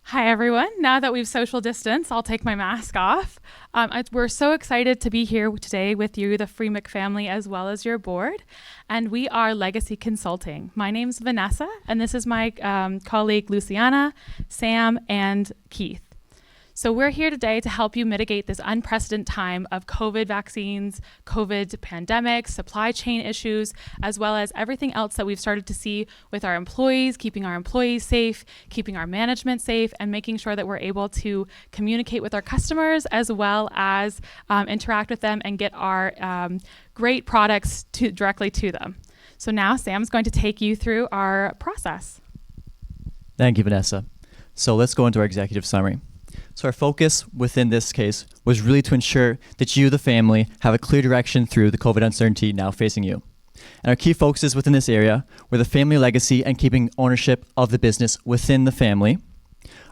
Hi, everyone. Now that we've social distanced, I'll take my mask off. We're so excited to be here today with you, the Freemic family, as well as your board. And we are Legacy Consulting. My name's Vanessa, and this is my colleague Luciana, Sam, and Keith. So we're here today to help you mitigate this unprecedented time of COVID vaccines, COVID pandemic, supply chain issues, as well as everything else that we've started to see with our employees, keeping our employees safe, keeping our management safe, and making sure that we're able to communicate with our customers as well as interact with them and get our great products directly to them. So now Sam's going to take you through our process. Thank you, Vanessa. So let's go into our executive summary. So our focus within this case was really to ensure that you, the family, have a clear direction through the COVID uncertainty now facing you. And our key focuses within this area were the family legacy and keeping ownership of the business within the family,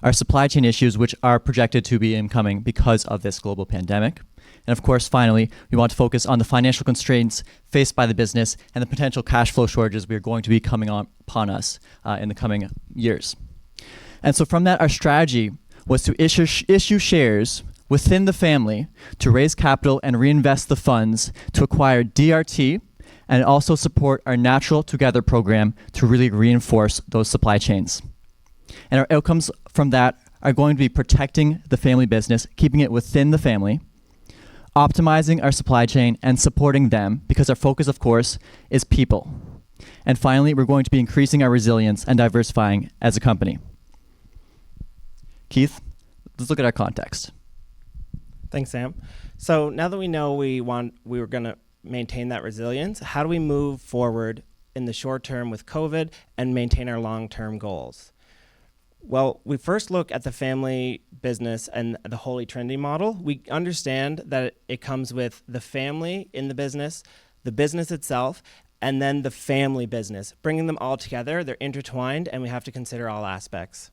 our supply chain issues, which are projected to be incoming because of this global pandemic. And of course, finally, we want to focus on the financial constraints faced by the business and the potential cash flow shortages we are going to be coming upon us in the coming years. And so from that, our strategy was to issue shares within the family to raise capital and reinvest the funds to acquire DRT and also support our Natural Together program to really reinforce those supply chains. And our outcomes from that are going to be protecting the family business, keeping it within the family, optimizing our supply chain and supporting them because our focus, of course, is people. And finally, we're going to be increasing our resilience and diversifying as a company. Keith, let's look at our context. Thanks, Sam. So now that we know we were going to maintain that resilience, how do we move forward in the short term with COVID and maintain our long-term goals? Well, we first look at the family business and the Holy Trinity model. We understand that it comes with the family in the business itself, and then the family business. Bringing them all together, they're intertwined, and we have to consider all aspects.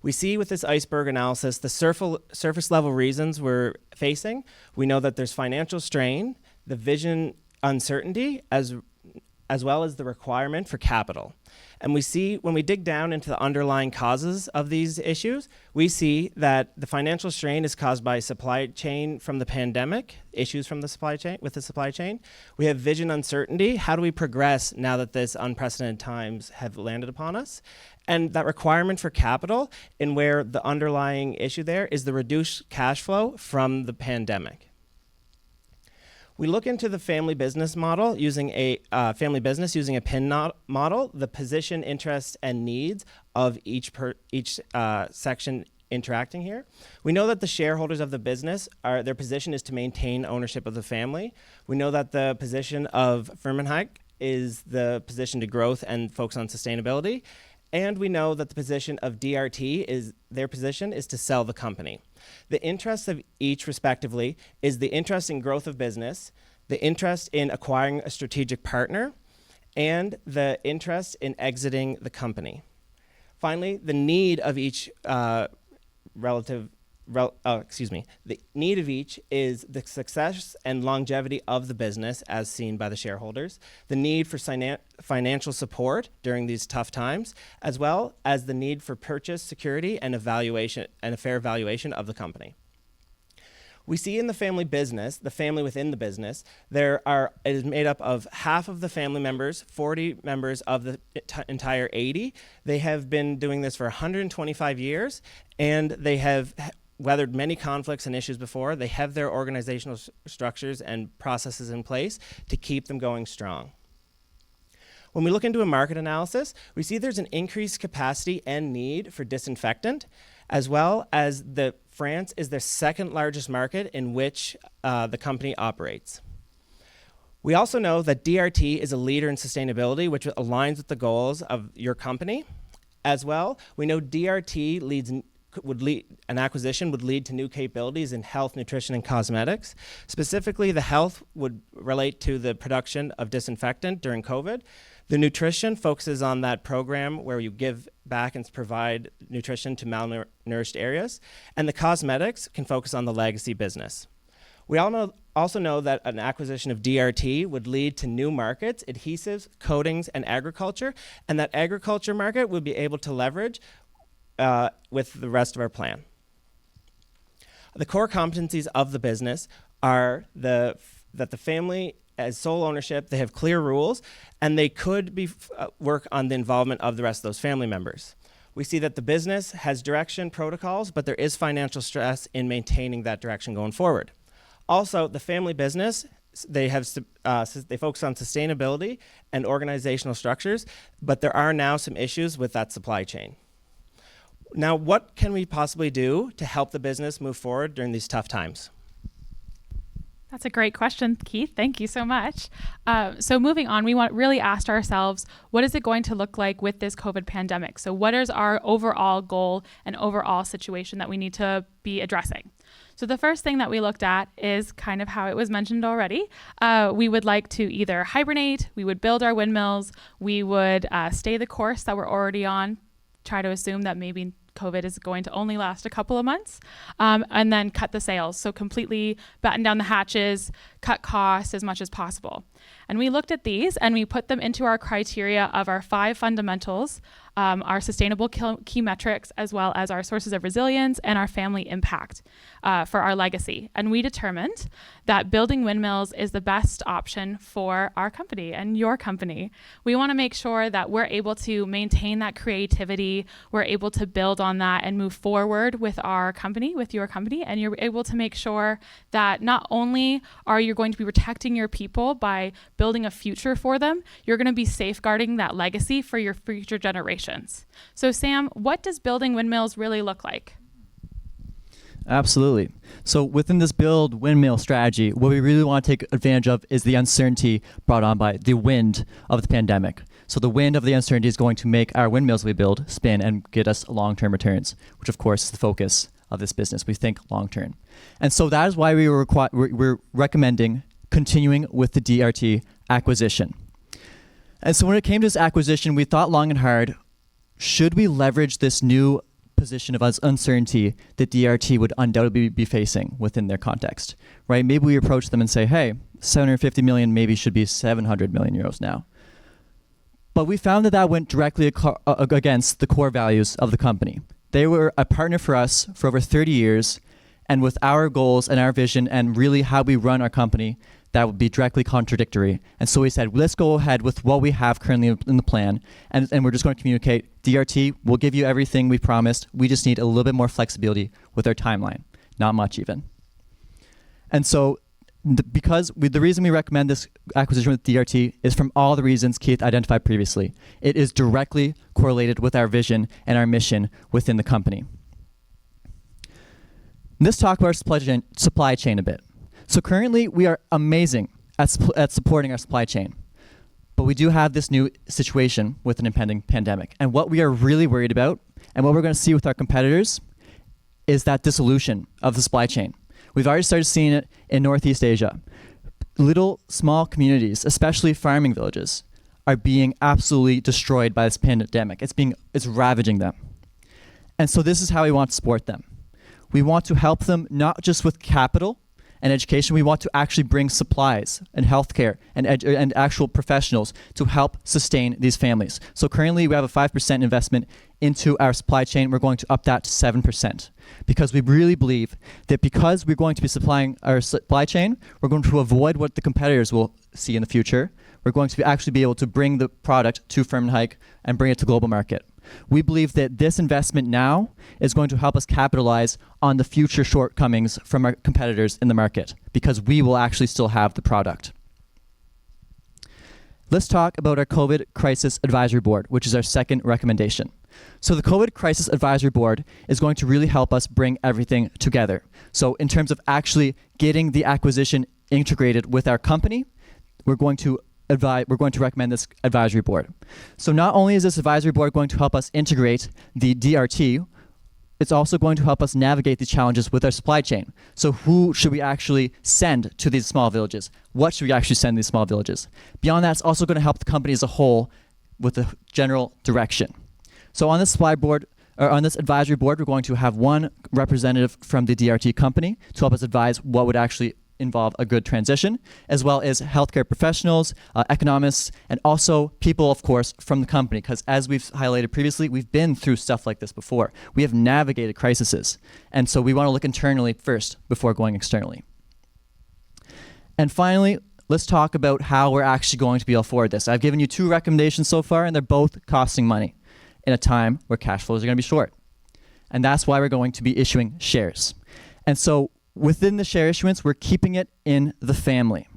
We see with this iceberg analysis the surface level reasons we're facing. We know that there's financial strain, the vision uncertainty, as well as the requirement for capital. And we see when we dig down into the underlying causes of these issues, we see that the financial strain is caused by supply chain from the pandemic, issues from the supply chain with the supply chain. We have vision uncertainty. How do we progress now that this unprecedented times have landed upon us? And that requirement for capital, and where the underlying issue there is the reduced cash flow from the pandemic. We look into the family business model using a PIN model, the position, interests, and needs of each section interacting here. We know that the shareholders of the business, their position is to maintain ownership of the family. We know that the position of Firmenheim is the position to growth and focus on sustainability. And we know that the position of DRT their position is to sell the company. The interest of each, respectively, is the interest in growth of business, the interest in acquiring a strategic partner, and the interest in exiting the company. Finally, the need of each the need of each is the success and longevity of the business as seen by the shareholders, the need for financial support during these tough times, as well as the need for purchase security and a fair valuation of the company. We see in the family business, the family within the business, it is made up of half of the family members, 40 members of the entire 80. They have been doing this for 125 years, and they have weathered many conflicts and issues before. They have their organizational structures and processes in place to keep them going strong. When we look into a market analysis, we see there's an increased capacity and need for disinfectant, as well as France is the second largest market in which the company operates. We also know that DRT is a leader in sustainability, which aligns with the goals of your company. As well, we know DRT an acquisition would lead to new capabilities in health, nutrition, and cosmetics. Specifically, the health would relate to the production of disinfectant during COVID. The nutrition focuses on that program where you give back and provide nutrition to malnourished areas. And the cosmetics can focus on the legacy business. We also know that an acquisition of DRT would lead to new markets, adhesives, coatings, and agriculture. And that agriculture market would be able to leverage with the rest of our plan. The core competencies of the business are that the family as sole ownership, they have clear rules, and they could work on the involvement of the rest of those family members. We see that the business has direction protocols, but there is financial stress in maintaining that direction going forward. Also, the family business, they focus on sustainability and organizational structures, but there are now some issues with that supply chain. Now, what can we possibly do to help the business move forward during these tough times? That's a great question, Keith. Thank you so much. So moving on, we really asked ourselves, what is it going to look like with this COVID pandemic? So what is our overall goal and overall situation that we need to be addressing? So the first thing that we looked at is kind of how it was mentioned already. We would like to either hibernate, we would build our windmills, we would stay the course that we're already on, try to assume that maybe COVID is going to only last a couple of months, and then cut the sails. So completely batten down the hatches, cut costs as much as possible. And we looked at these and we put them into our criteria of our 5 fundamentals, our sustainable key metrics, as well as our sources of resilience and our family impact for our legacy. And we determined that building windmills is the best option for our company and your company. We want to make sure that we're able to maintain that creativity, we're able to build on that and move forward with our company, with your company, and you're able to make sure that not only are you going to be protecting your people by building a future for them, you're going to be safeguarding that legacy for your future generations. So Sam, what does building windmills really look like? Absolutely. So within this build windmill strategy, what we really want to take advantage of is the uncertainty brought on by the wind of the pandemic. So the wind of the uncertainty is going to make our windmills we build spin and get us long-term returns, which of course is the focus of this business. We think long-term. And so that is why we're recommending continuing with the DRT acquisition. And so when it came to this acquisition, we thought long and hard, should we leverage this new position of uncertainty that DRT would undoubtedly be facing within their context, right? Maybe we approach them and say, hey, 750 million maybe should be 700 million euros now. But we found that went directly against the core values of the company. They were a partner for us for over 30 years, and with our goals and our vision and really how we run our company, that would be directly contradictory. And so we said, let's go ahead with what we have currently in the plan, and we're just going to communicate, DRT, we'll give you everything we promised. We just need a little bit more flexibility with our timeline. Not much even. And so the reason we recommend this acquisition with DRT is from all the reasons Keith identified previously. It is directly correlated with our vision and our mission within the company. Let's talk about our supply chain a bit. So currently, we are amazing at supporting our supply chain. But we do have this new situation with an impending pandemic. And what we are really worried about, and what we're going to see with our competitors, is that dissolution of the supply chain. We've already started seeing it in Northeast Asia. Little, small communities, especially farming villages, are being absolutely destroyed by this pandemic. It's ravaging them. And so this is how we want to support them. We want to help them not just with capital and education. We want to actually bring supplies and healthcare and actual professionals to help sustain these families. So currently we have a 5% investment into our supply chain. We're going to up that to 7% because we really believe that because we're going to be supplying our supply chain, we're going to avoid what the competitors will see in the future. We're going to actually be able to bring the product to Firmenich and bring it to global market. We believe that this investment now is going to help us capitalize on the future shortcomings from our competitors in the market because we will actually still have the product. Let's talk about our COVID Crisis Advisory Board, which is our second recommendation. So the COVID Crisis Advisory Board is going to really help us bring everything together. So in terms of actually getting the acquisition integrated with our company, we're going to recommend this advisory board. So not only is this advisory board going to help us integrate the DRT, it's also going to help us navigate the challenges with our supply chain. So who should we actually send to these small villages? What should we actually send to these small villages? Beyond that, it's also going to help the company as a whole with the general direction. So on this advisory board, we're going to have one representative from the DRT company to help us advise what would actually involve a good transition, as well as healthcare professionals, economists, and also people, of course, from the company. Because as we've highlighted previously, we've been through stuff like this before. We have navigated crises. And so we want to look internally first before going externally. And finally, let's talk about how we're actually going to be able to afford this. I've given you 2 recommendations so far, and they're both costing money in a time where cash flows are going to be short. And that's why we're going to be issuing shares. And so within the share issuance, we're keeping it in the family.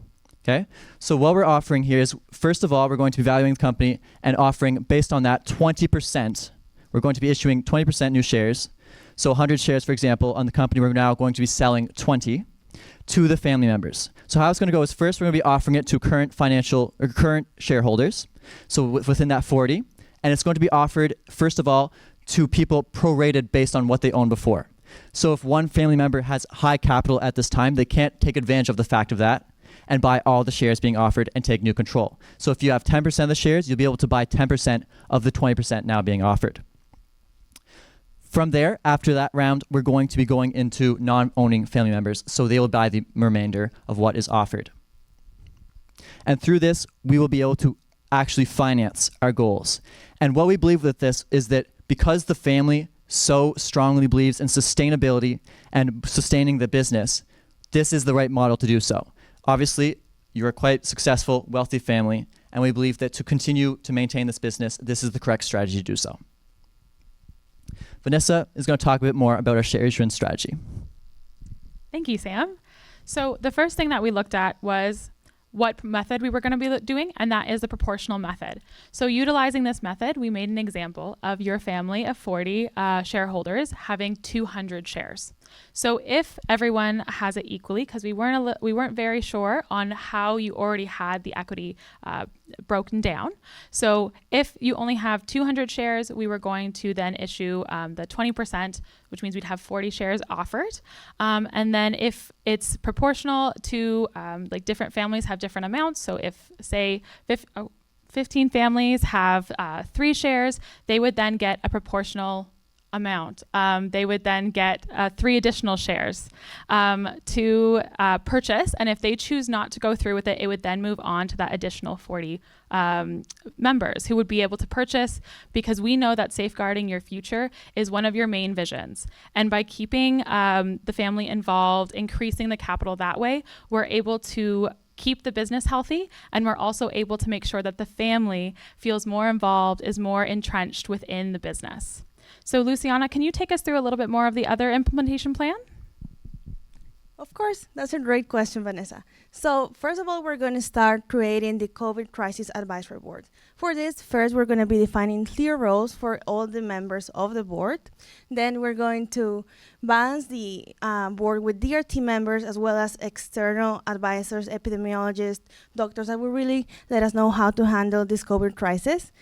Okay? So what we're offering here is, first of all, we're going to be valuing the company and offering, based on that, 20%. We're going to be issuing 20% new shares. So 100 shares, for example, on the company, we're now going to be selling 20 to the family members. So how it's going to go is, first we're going to be offering it to current shareholders, so within that 40, and it's going to be offered, first of all, to people prorated based on what they owned before. So if one family member has high capital at this time, they can't take advantage of the fact of that and buy all the shares being offered and take new control. So if you have 10% of the shares, you'll be able to buy 10% of the 20% now being offered. From there, after that round, we're going to be going into non-owning family members, so they will buy the remainder of what is offered. And through this, we will be able to actually finance our goals. And what we believe with this is that because the family so strongly believes in sustainability and sustaining the business, this is the right model to do so. Obviously, you're a quite successful, wealthy family, and we believe that to continue to maintain this business, this is the correct strategy to do so. Vanessa is going to talk a bit more about our share issuance strategy. Thank you, Sam. So the first thing that we looked at was what method we were going to be doing, and that is the proportional method. So utilizing this method, we made an example of your family of 40 shareholders having 200 shares. So if everyone has it equally, because we weren't very sure on how you already had the equity broken down. So if you only have 200 shares, we were going to then issue the 20%, which means we'd have 40 shares offered. And then if it's proportional to like different families have different amounts. So if say 15 families have 3 shares, they would then get a proportional amount. They would then get 3 additional shares to purchase, and if they choose not to go through with it, it would then move on to that additional 40 members who would be able to purchase, because we know that safeguarding your future is one of your main visions. And by keeping the family involved, increasing the capital that way, we're able to keep the business healthy, and we're also able to make sure that the family feels more involved, is more entrenched within the business. So Luciana, can you take us through a little bit more of the other implementation plan? Of course, that's a great question, Vanessa. So first of all, we're going to start creating the COVID Crisis Advisory Board. For this, first, we're going to be defining clear roles for all the members of the board. Then we're going to balance the board with DRT members as well as external advisors, epidemiologists, doctors that will really let us know how to handle this COVID crisis,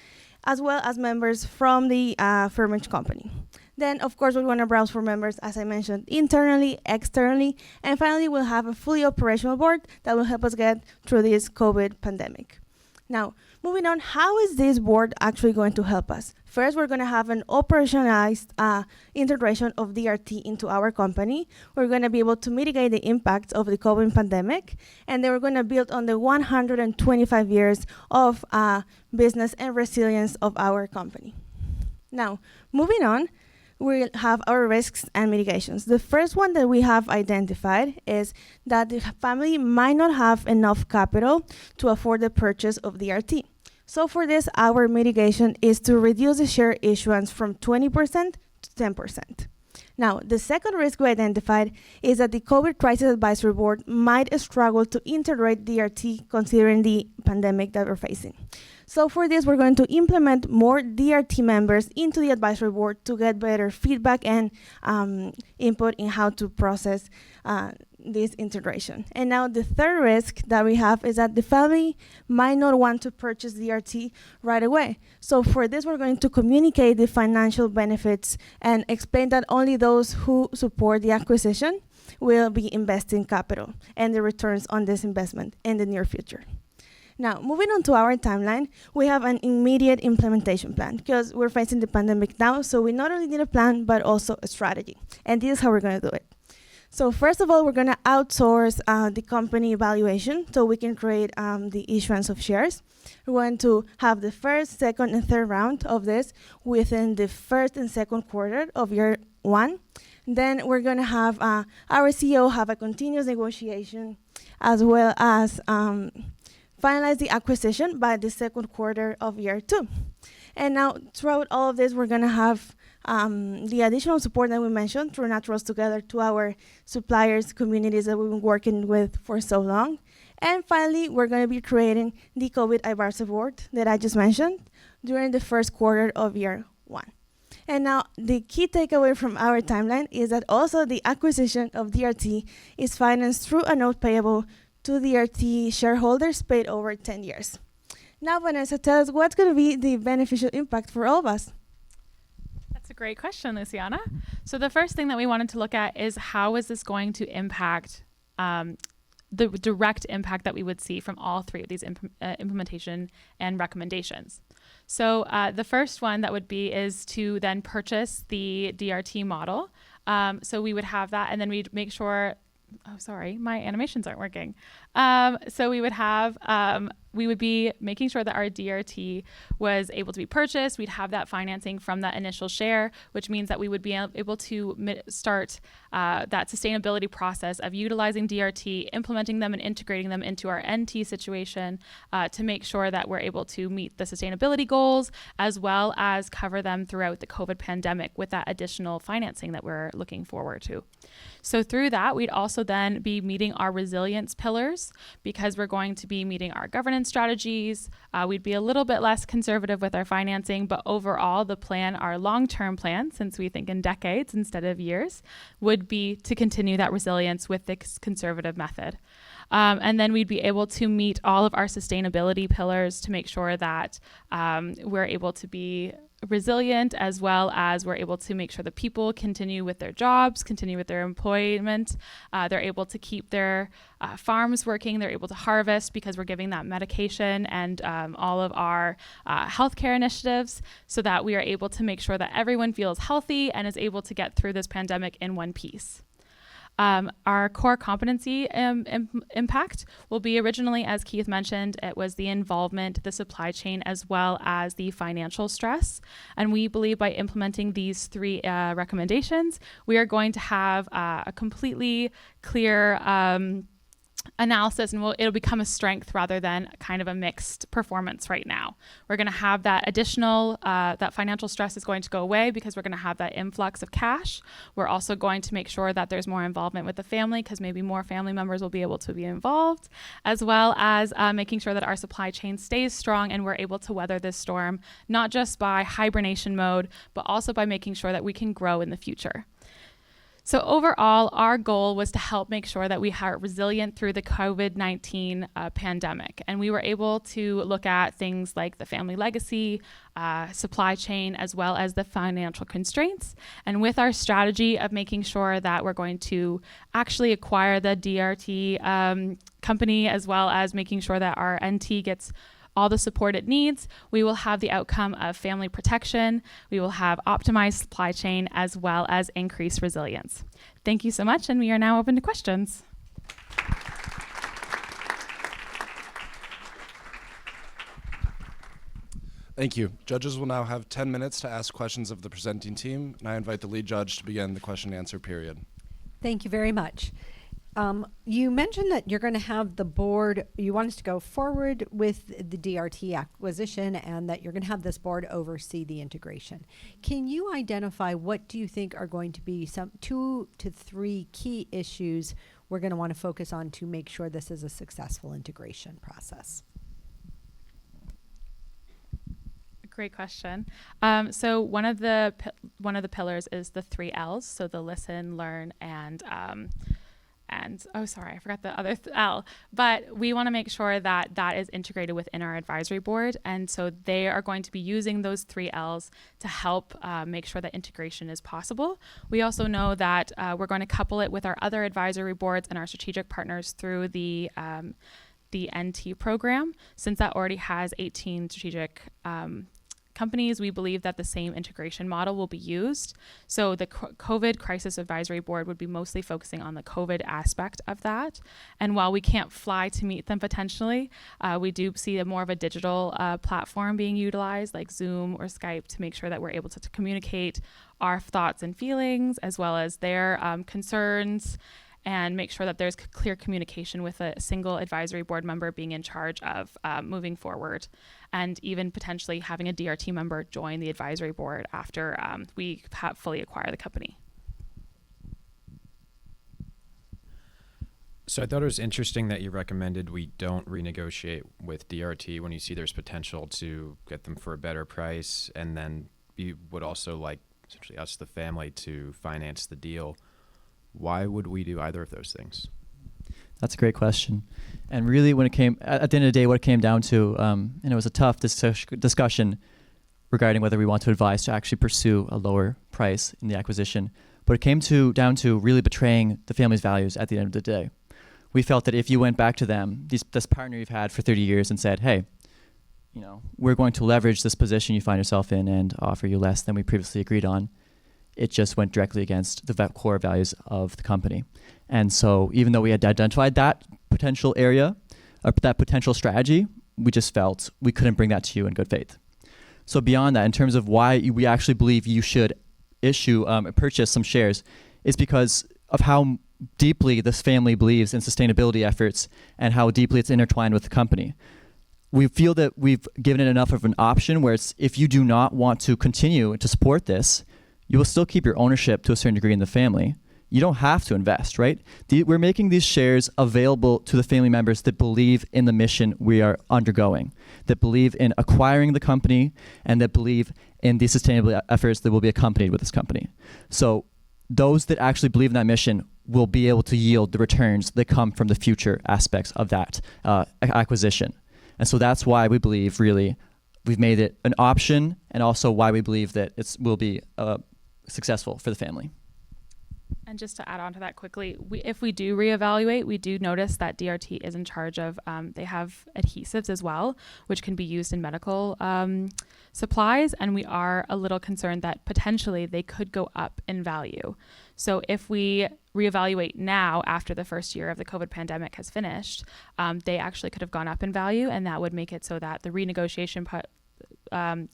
as well as members from the Firmage company. Then, of course, we want to browse for members, as I mentioned, internally, externally, and finally, we'll have a fully operational board that will help us get through this COVID pandemic. Now, moving on, how is this board actually going to help us? First, we're going to have an operationalized integration of DRT into our company. We're going to be able to mitigate the impacts of the COVID pandemic, and then we're going to build on the 125 years of business and resilience of our company. Now, moving on, we'll have our risks and mitigations. The first one that we have identified is that the family might not have enough capital to afford the purchase of DRT. So for this, our mitigation is to reduce the share issuance from 20% to 10%. Now, the second risk we identified is that the COVID Crisis Advisory Board might struggle to integrate DRT considering the pandemic that we're facing. So for this, we're going to implement more DRT members into the advisory board to get better feedback and input in how to process this integration. And now the third risk that we have is that the family might not want to purchase DRT right away. So for this, we're going to communicate the financial benefits and explain that only those who support the acquisition will be investing capital and the returns on this investment in the near future. Now, moving on to our timeline, we have an immediate implementation plan because we're facing the pandemic now, so we not only need a plan, but also a strategy. And this is how we're going to do it. So first of all, we're going to outsource the company evaluation so we can create the issuance of shares. We're going to have the first, second, and third round of this within the first and second quarter of year one. Then we're going to have our CEO have a continuous negotiation as well as finalize the acquisition by the second quarter of year two. And now throughout all of this, we're going to have the additional support that we mentioned through Naturals Together to our suppliers, communities that we've been working with for so long. And finally, we're going to be creating the COVID advisory board that I just mentioned during the first quarter of year one. And now the key takeaway from our timeline is that also the acquisition of DRT is financed through a note payable to DRT shareholders paid over 10 years. Now, Vanessa, tell us what's going to be the beneficial impact for all of us. That's a great question, Luciana. So the first thing that we wanted to look at is how is this going to impact the direct impact that we would see from all three of these implementation and recommendations. So the first one that would be is to then purchase the DRT model. So we would have that, and then we'd make sure, oh, sorry, my animations aren't working. So we would have, we would be making sure that our DRT was able to be purchased. We'd have that financing from that initial share, which means that we would be able to start that sustainability process of utilizing DRT, implementing them and integrating them into our NT situation to make sure that we're able to meet the sustainability goals as well as cover them throughout the COVID pandemic with that additional financing that we're looking forward to. So through that, we'd also then be meeting our resilience pillars because we're going to be meeting our governance strategies. We'd be a little bit less conservative with our financing, but overall the plan, our long-term plan, since we think in decades instead of years, would be to continue that resilience with this conservative method. And then we'd be able to meet all of our sustainability pillars to make sure that we're able to be resilient, as well as we're able to make sure that people continue with their jobs, continue with their employment. They're able to keep their farms working. They're able to harvest because we're giving that medication and all of our healthcare initiatives so that we are able to make sure that everyone feels healthy and is able to get through this pandemic in one piece. Our core competency impact will be originally, as Keith mentioned, it was the involvement, the supply chain, as well as the financial stress. And we believe by implementing these three recommendations, we are going to have a completely clear analysis, and it'll become a strength rather than kind of a mixed performance right now. We're going to have that additional, that financial stress is going to go away because we're going to have that influx of cash. We're also going to make sure that there's more involvement with the family because maybe more family members will be able to be involved, as well as making sure that our supply chain stays strong and we're able to weather this storm, not just by hibernation mode, but also by making sure that we can grow in the future. So overall, our goal was to help make sure that we are resilient through the COVID-19 pandemic. And we were able to look at things like the family legacy, supply chain, as well as the financial constraints. And with our strategy of making sure that we're going to actually acquire the DRT company, as well as making sure that our NT gets all the support it needs, we will have the outcome of family protection, we will have optimized supply chain, as well as increased resilience. Thank you so much, and we are now open to questions. Thank you. Judges will now have 10 minutes to ask questions of the presenting team, and I invite the lead judge to begin the question and answer period. Thank you very much. You mentioned that you're going to have the board, you want us to go forward with the DRT acquisition and that you're going to have this board oversee the integration. Can you identify what do you think are going to be some 2 to 3 key issues we're going to want to focus on to make sure this is a successful integration process? Great question. So one of the pillars is the 3 L's. So the listen, learn, and oh, sorry, I forgot the other L. But we want to make sure that that is integrated within our advisory board. And so they are going to be using those 3 L's to help make sure that integration is possible. We also know that we're going to couple it with our other advisory boards and our strategic partners through the NT program, since that already has 18 strategic companies, we believe that the same integration model will be used. So the COVID Crisis Advisory Board would be mostly focusing on the COVID aspect of that. And while we can't fly to meet them potentially, we do see more of a digital platform being utilized, like Zoom or Skype, to make sure that we're able to communicate our thoughts and feelings as well as their concerns, and make sure that there's clear communication with a single advisory board member being in charge of moving forward, and even potentially having a DRT member join the advisory board after we fully acquire the company. So I thought it was interesting that you recommended we don't renegotiate with DRT when you see there's potential to get them for a better price, and then you would also like essentially us, the family, to finance the deal. Why would we do either of those things? That's a great question. And really, when it came, at the end of the day, what it came down to, and it was a tough discussion regarding whether we want to advise to actually pursue a lower price in the acquisition. But it came down to really betraying the family's values at the end of the day. We felt that if you went back to them, this partner you've had for 30 years, and said, hey, we're going to leverage this position you find yourself in and offer you less than we previously agreed on, it just went directly against the core values of the company. And so even though we had identified that potential area, or that potential strategy, we just felt we couldn't bring that to you in good faith. So beyond that, in terms of why we actually believe you should purchase some shares, is because of how deeply this family believes in sustainability efforts and how deeply it's intertwined with the company. We feel that we've given it enough of an option where it's, if you do not want to continue to support this, you will still keep your ownership to a certain degree in the family. You don't have to invest, right? We're making these shares available to the family members that believe in the mission we are undergoing, that believe in acquiring the company, and that believe in the sustainability efforts that will be accompanied with this company. So those that actually believe in that mission will be able to yield the returns that come from the future aspects of that acquisition. And so that's why we believe, really, we've made it an option, and also why we believe that it will be successful for the family. And just to add on to that quickly, if we do reevaluate, we do notice that DRT is in charge of, they have adhesives as well, which can be used in medical supplies. And we are a little concerned that potentially they could go up in value. So if we reevaluate now after the first year of the COVID pandemic has finished, they actually could have gone up in value, and that would make it so that the renegotiation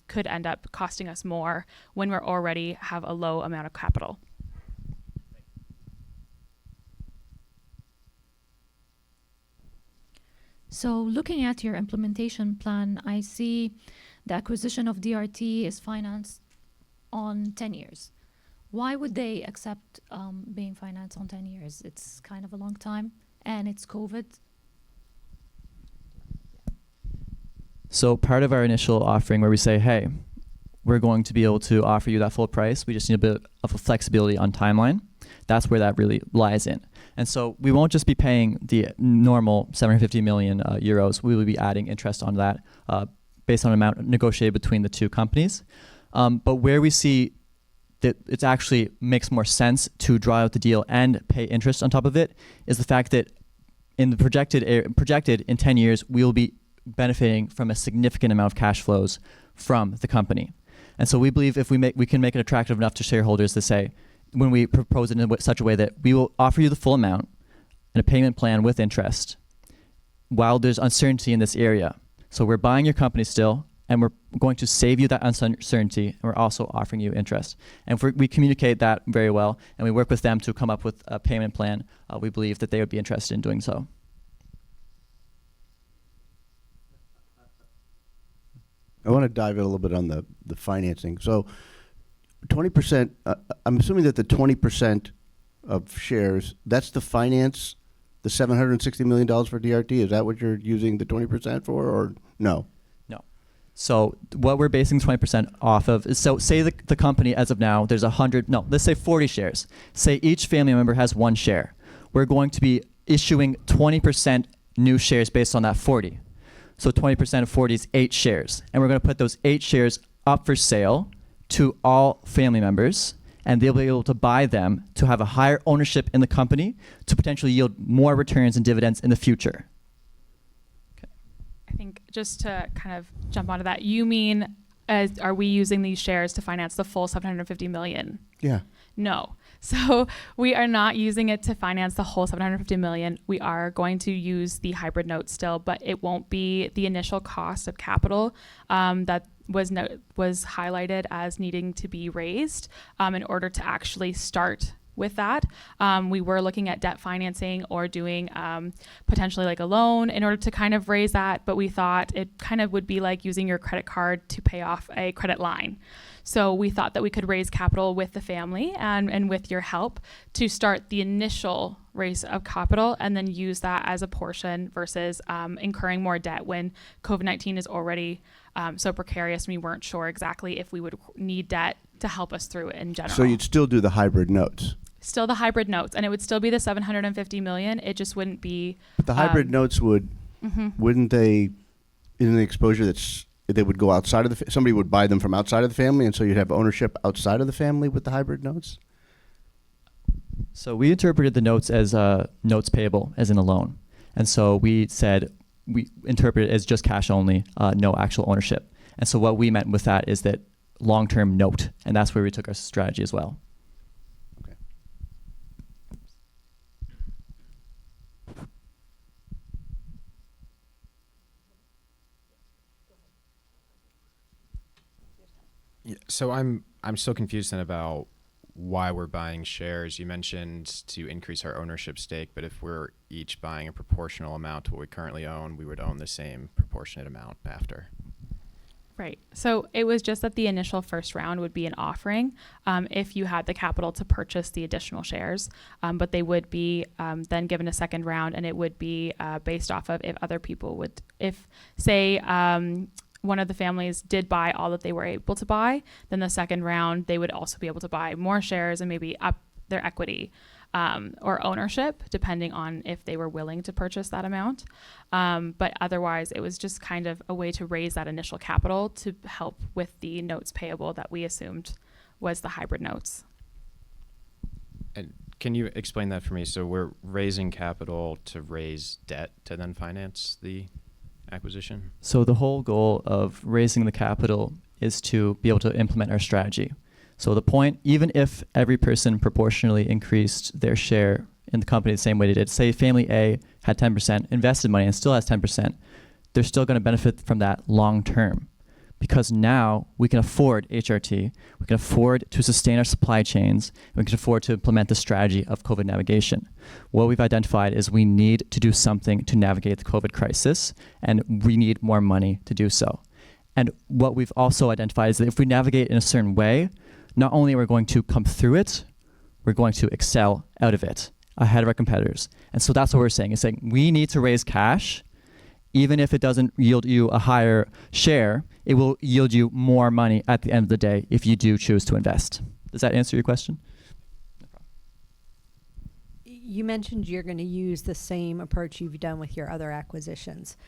could end up costing us more when we already have a low amount of capital. So looking at your implementation plan, I see the acquisition of DRT is financed on 10 years. Why would they accept being financed on 10 years? It's kind of a long time, and it's COVID. So part of our initial offering, where we say, hey, we're going to be able to offer you that full price, we just need a bit of a flexibility on timeline. That's where that really lies in. And so we won't just be paying the normal 750 million euros. We will be adding interest on that based on amount negotiated between the two companies. But where we see that it actually makes more sense to draw out the deal and pay interest on top of it is the fact that in the projected in 10 years, we will be benefiting from a significant amount of cash flows from the company. And so we believe if we can make it attractive enough to shareholders to say, when we propose it in such a way that we will offer you the full amount and a payment plan with interest while there's uncertainty in this area. So we're buying your company still, and we're going to save you that uncertainty, and we're also offering you interest. And if we communicate that very well, and we work with them to come up with a payment plan, we believe that they would be interested in doing so. I want to dive in a little bit on the financing. So 20%, I'm assuming that the 20% of shares, that's to finance the $760 million for DRT? Is that what you're using the 20% for, or no? No. So what we're basing 20% off of is, so say the company as of now, there's let's say 40 shares. Say each family member has 1 share. We're going to be issuing 20% new shares based on that 40. So 20% of 40 is 8 shares. And we're going to put those 8 shares up for sale to all family members, and they'll be able to buy them to have a higher ownership in the company to potentially yield more returns and dividends in the future. I think just to kind of jump onto that, you mean are we using these shares to finance the full 750 million? Yeah. No. So we are not using it to finance the whole 750 million. We are going to use the hybrid note still, but it won't be the initial cost of capital that was highlighted as needing to be raised in order to actually start with that. We were looking at debt financing or doing potentially like a loan in order to kind of raise that, but we thought it kind of would be like using your credit card to pay off a credit line. So we thought that we could raise capital with the family and with your help to start the initial raise of capital and then use that as a portion versus incurring more debt when COVID-19 is already so precarious. We weren't sure exactly if we would need debt to help us through it in general. So you'd still do the hybrid notes. Still the hybrid notes, and it would still be the 750 million. It just wouldn't be. But the hybrid notes wouldn't they, in the exposure they would go outside of somebody would buy them from outside of the family, and so you'd have ownership outside of the family with the hybrid notes? So we interpreted the notes as notes payable, as in a loan. And so we said we interpret it as just cash only, no actual ownership. And so what we meant with that is that long-term note, and that's where we took our strategy as well. Okay. Yeah, so I'm still confused then about why we're buying shares. You mentioned to increase our ownership stake, but if we're each buying a proportional amount to what we currently own, we would own the same proportionate amount after. Right. So it was just that the initial first round would be an offering if you had the capital to purchase the additional shares, but they would be then given a second round, and it would be based off of if other people would, if say one of the families did buy all that they were able to buy, then the second round they would also be able to buy more shares and maybe up their equity or ownership, depending on if they were willing to purchase that amount. But otherwise, it was just kind of a way to raise that initial capital to help with the notes payable that we assumed was the hybrid notes. And can you explain that for me? So we're raising capital to raise debt to then finance the acquisition? So the whole goal of raising the capital is to be able to implement our strategy. So the point, even if every person proportionally increased their share in the company the same way they did, say family A had 10%, invested money and still has 10%, they're still going to benefit from that long term. Because now we can afford HRT, we can afford to sustain our supply chains, and we can afford to implement the strategy of COVID navigation. What we've identified is we need to do something to navigate the COVID crisis, and we need more money to do so. And what we've also identified is that if we navigate in a certain way, not only are we going to come through it, we're going to excel out of it ahead of our competitors. And so that's what we're saying. It's saying we need to raise cash. Even if it doesn't yield you a higher share, it will yield you more money at the end of the day if you do choose to invest. Does that answer your question? No problem. You mentioned you're going to use the same approach you've done with your other acquisitions.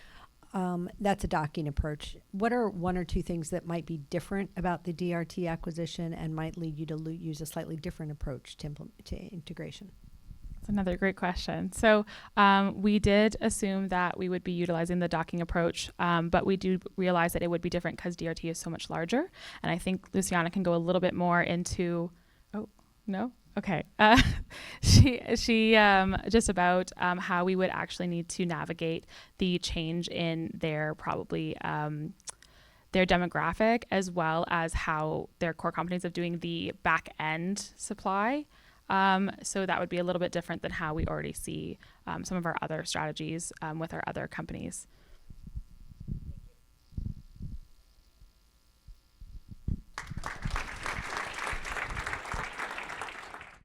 That's a docking approach. What are one or two things that might be different about the DRT acquisition and might lead you to use a slightly different approach to integration? That's another great question. So we did assume that we would be utilizing the docking approach, but we do realize that it would be different because DRT is so much larger. And I think Luciana can go a little bit more into, oh, no? Okay. She just about how we would actually need to navigate the change in their probably their demographic, as well as how their core competencies of doing the back end supply. So that would be a little bit different than how we already see some of our other strategies with our other companies.